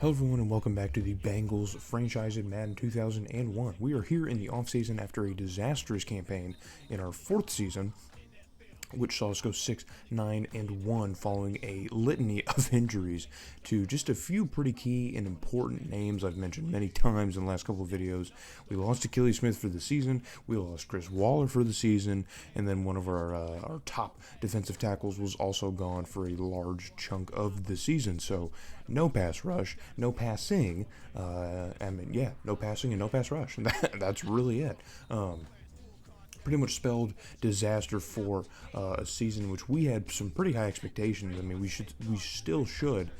Hello everyone and welcome back to the Bengals franchise in Madden 2001. We are here in the offseason after a disastrous campaign in our fourth season, which saw us go 6-9-1 following a litany of injuries to just a few pretty key and important names I've mentioned many times in the last couple of videos. We lost Achilles Smith for the season, we lost Chris Waller for the season, and then one of our top defensive tackles was also gone for a large chunk of the season. So no pass rush, no passing, no passing and no pass rush. That's really it. Pretty much spelled disaster for a season in which we had some pretty high expectations. I mean, we still should,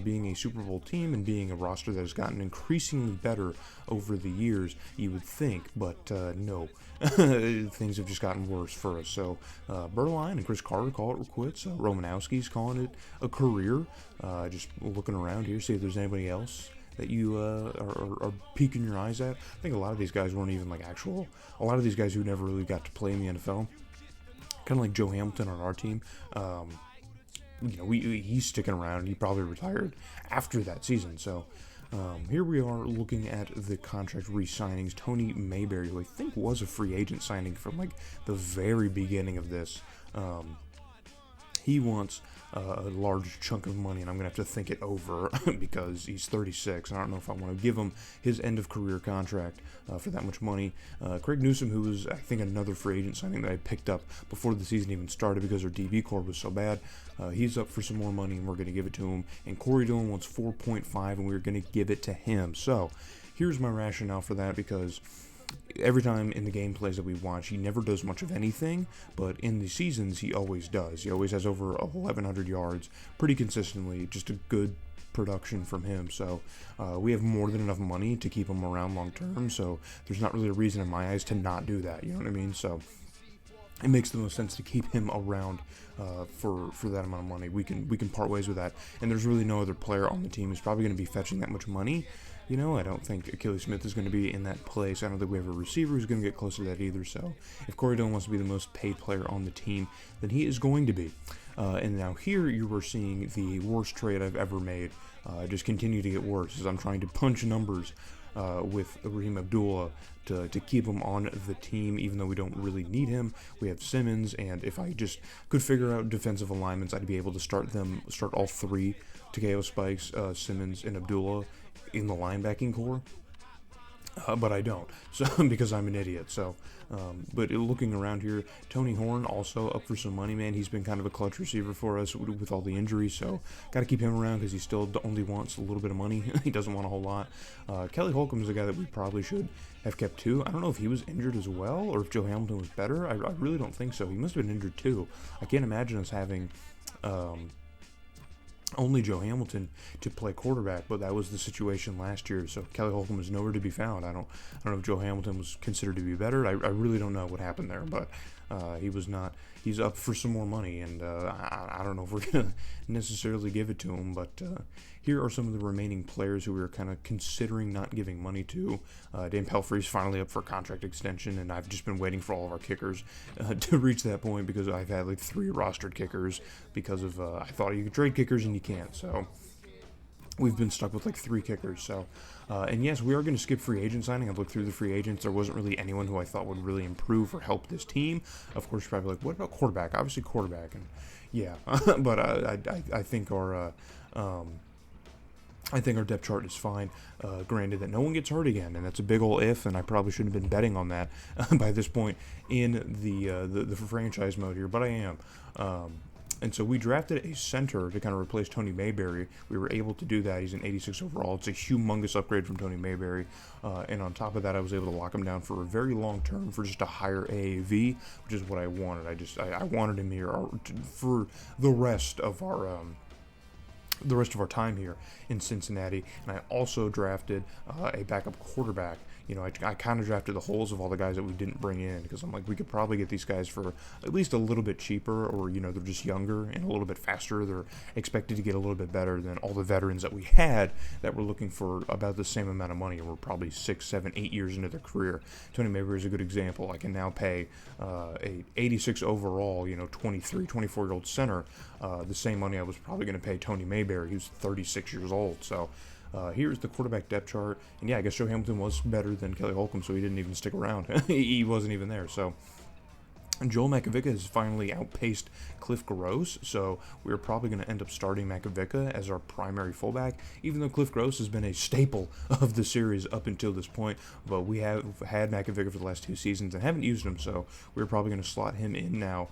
being a Super Bowl team and being a roster that has gotten increasingly better over the years, you would think, but no. Things have just gotten worse for us. So Berline and Chris Carter call it quits. Romanowski's calling it a career. Just looking around here, see if there's anybody else that you are peeking your eyes at. I think a lot of these guys weren't even a lot of these guys who never really got to play in the NFL. Kind of like Joe Hamilton on our team. He's sticking around. He probably retired after that season. So here we are looking at the contract re-signings. Tony Mayberry, who I think was a free agent signing from like the very beginning of this. He wants a large chunk of money, and I'm going to have to think it over because he's 36, and I don't know if I want to give him his end-of-career contract for that much money. Craig Newsome, who was, I think, another free agent signing that I picked up before the season even started because our DB core was so bad, he's up for some more money, and we're going to give it to him. And Corey Dillon wants 4.5, and we're going to give it to him. So here's my rationale for that, because every time in the gameplays that we watch, he never does much of anything, but in the seasons, he always does. He always has over 1,100 yards pretty consistently, just a good production from him. So we have more than enough money to keep him around long term, so there's not really a reason in my eyes to not do that, you know what I mean? So it makes the most sense to keep him around for that amount of money. We can part ways with that, and there's really no other player on the team who's probably going to be fetching that much money. You know, I don't think Achilles Smith is going to be in that place. I don't think we have a receiver who's going to get close to that either. So if Corey Dillon wants to be the most paid player on the team, then he is going to be. And now here you are seeing the worst trade I've ever made just continue to get worse as I'm trying to punch numbers with Raheem Abdullah to keep him on the team, even though we don't really need him. We have Simmons, and if I just could figure out defensive alignments, I'd be able to start all three, Takeo Spikes, Simmons, and Abdullah in the linebacking core. But I don't, so because I'm an idiot. So, but looking around here, Tony Horn also up for some money, man. He's been kind of a clutch receiver for us with all the injuries, so got to keep him around because he still only wants a little bit of money. He doesn't want a whole lot. Kelly Holcomb is a guy that we probably should have kept too. I don't know if he was injured as well or if Joe Hamilton was better. I really don't think so. He must have been injured too. I can't imagine us having only Joe Hamilton to play quarterback, but that was the situation last year. So Kelly Holcomb is nowhere to be found. I don't know if Joe Hamilton was considered to be better. I really don't know what happened there, but he was not. He's up for some more money, and I don't know if we're gonna necessarily give it to him. But here are some of the remaining players who we were kind of considering not giving money to. Dan Pelfrey's finally up for a contract extension, and I've just been waiting for all of our kickers to reach that point because I've had like 3 rostered kickers because of I thought you could trade kickers and you can't. So we've been stuck with like 3 kickers. So, and yes, we are going to skip free agent signing. I've looked through the free agents. There wasn't really anyone who I thought would really improve or help this team. Of course, you're probably like, what about quarterback? Obviously quarterback, and yeah, but I think our depth chart is fine. Granted that no one gets hurt again, and that's a big ol' if, and I probably shouldn't have been betting on that by this point in the franchise mode here, but I am. And so we drafted a center to kind of replace Tony Mayberry. We were able to do that. He's an 86 overall. It's a humongous upgrade from Tony Mayberry. And on top of that, I was able to lock him down for a very long term for just a higher AAV, which is what I wanted. I wanted him here for the rest of our time here in Cincinnati. And I also drafted a backup quarterback. You know, I kind of drafted the holes of all the guys that we didn't bring in because I'm like, we could probably get these guys for at least a little bit cheaper, or, you know, they're just younger and a little bit faster. They're expected to get a little bit better than all the veterans that we had that were looking for about the same amount of money, and we're probably 6, 7, 8 years into their career. Tony Mayberry is a good example. I can now pay a 86 overall, you know, 23, 24-year-old center the same money I was probably going to pay Tony Mayberry, who's 36 years old. So Here's the quarterback depth chart, and yeah, I guess Joe Hamilton was better than Kelly Holcomb, so he didn't even stick around. He wasn't even there, so... Joel Makovicka has finally outpaced Cliff Gross, so we're probably going to end up starting Makovicka as our primary fullback, even though Cliff Gross has been a staple of the series up until this point. But we have had Makovicka for the last 2 seasons and haven't used him, so we're probably going to slot him in now.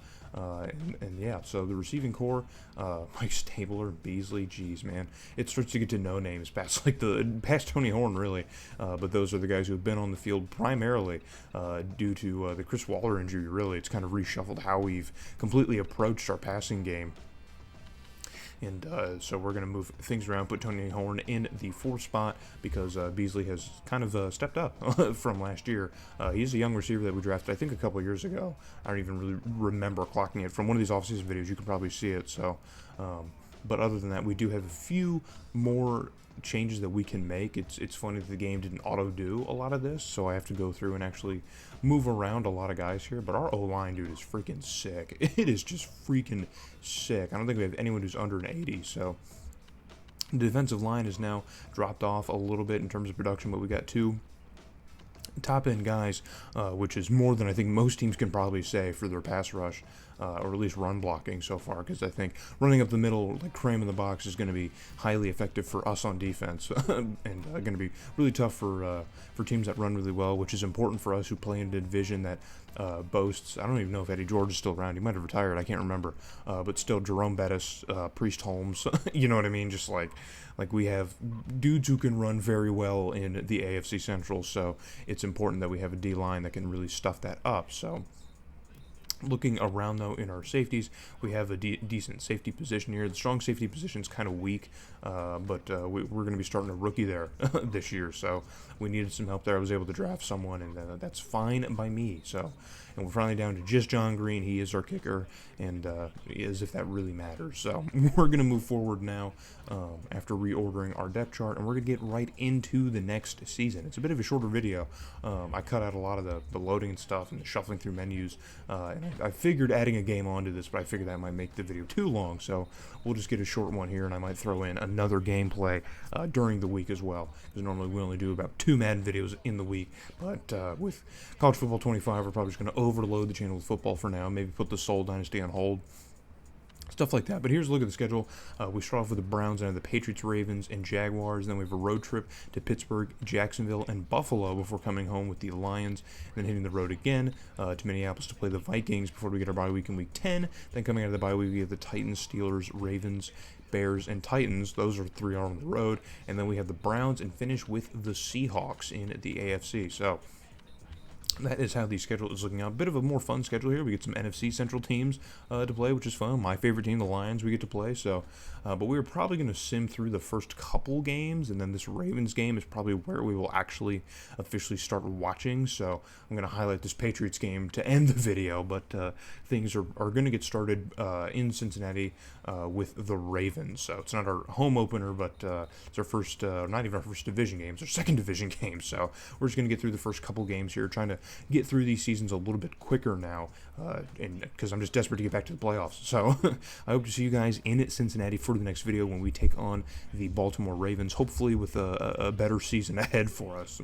And yeah, so the receiving core, Mike Stabler, Beasley, geez, man, it starts to get to no names past Tony Horn, really. But those are the guys who have been on the field primarily due to the Chris Waller injury. Really, it's kind of reshuffled how we've completely approached our passing game. And so we're going to move things around, put Tony Horn in the 4th spot because Beasley has kind of stepped up from last year. He's a young receiver that we drafted, I think, a couple of years ago. I don't even really remember clocking it. From one of these offseason videos, you can probably see it. So, but other than that, we do have a few more changes that we can make. It's funny that the game didn't auto-do a lot of this, so I have to go through and actually move around a lot of guys here. But our O-line, dude, is freaking sick. It is just freaking sick. I don't think we have anyone who's under an 80, so the defensive line is now dropped off a little bit in terms of production, but we got 2 top-end guys, which is more than I think most teams can probably say for their pass rush, or at least run blocking so far, because I think running up the middle, like cramming the box, is going to be highly effective for us on defense, and going to be really tough for teams that run really well, which is important for us who play in a division that boasts, I don't even know if Eddie George is still around, he might have retired, I can't remember, but still Jerome Bettis, Priest Holmes, you know what I mean, just like we have dudes who can run very well in the AFC Central, so it's important that we have a D-line that can really stuff that up. So looking around, though, in our safeties, we have a decent safety position here. The strong safety position is kind of weak, but we're going to be starting a rookie there this year, so we needed some help there. I was able to draft someone, and that's fine by me. So, and we're finally down to just John Green. He is our kicker, and as if that really matters. So we're going to move forward now after reordering our depth chart, and we're going to get right into the next season. It's a bit of a shorter video. I cut out a lot of the loading and stuff and the shuffling through menus, and I figured adding a game onto this, but I figured that might make the video too long, so we'll just get a short one here, and I might throw in another gameplay during the week as well, because normally we only do about 2 Madden videos in the week, but with College Football 25, we're probably just going to overload the channel with football for now, maybe put the Soul Dynasty on hold, stuff like that. But here's a look at the schedule. We start off with the Browns and the Patriots, Ravens, and Jaguars. Then we have a road trip to Pittsburgh, Jacksonville, and Buffalo before coming home with the Lions. Then hitting the road again to Minneapolis to play the Vikings before we get our bye week in Week 10. Then coming out of the bye week, we have the Titans, Steelers, Ravens, Bears, and Titans. Those are 3 on the road. And then we have the Browns and finish with the Seahawks in the AFC. So that is how the schedule is looking out. A bit of a more fun schedule here. We get some NFC Central teams to play, which is fun. My favorite team, the Lions, we get to play. So, but we are probably going to sim through the first couple games, and then this Ravens game is probably where we will actually officially start watching. So I'm going to highlight this Patriots game to end the video, but things are going to get started in Cincinnati with the Ravens. So it's not our home opener, but it's our first, not even our first division game. It's our second division game. So we're just going to get through the first couple games here, trying to get through these seasons a little bit quicker now, and because I'm just desperate to get back to the playoffs. So I hope to see you guys in Cincinnati for the next video when we take on the Baltimore Ravens, hopefully with a better season ahead for us.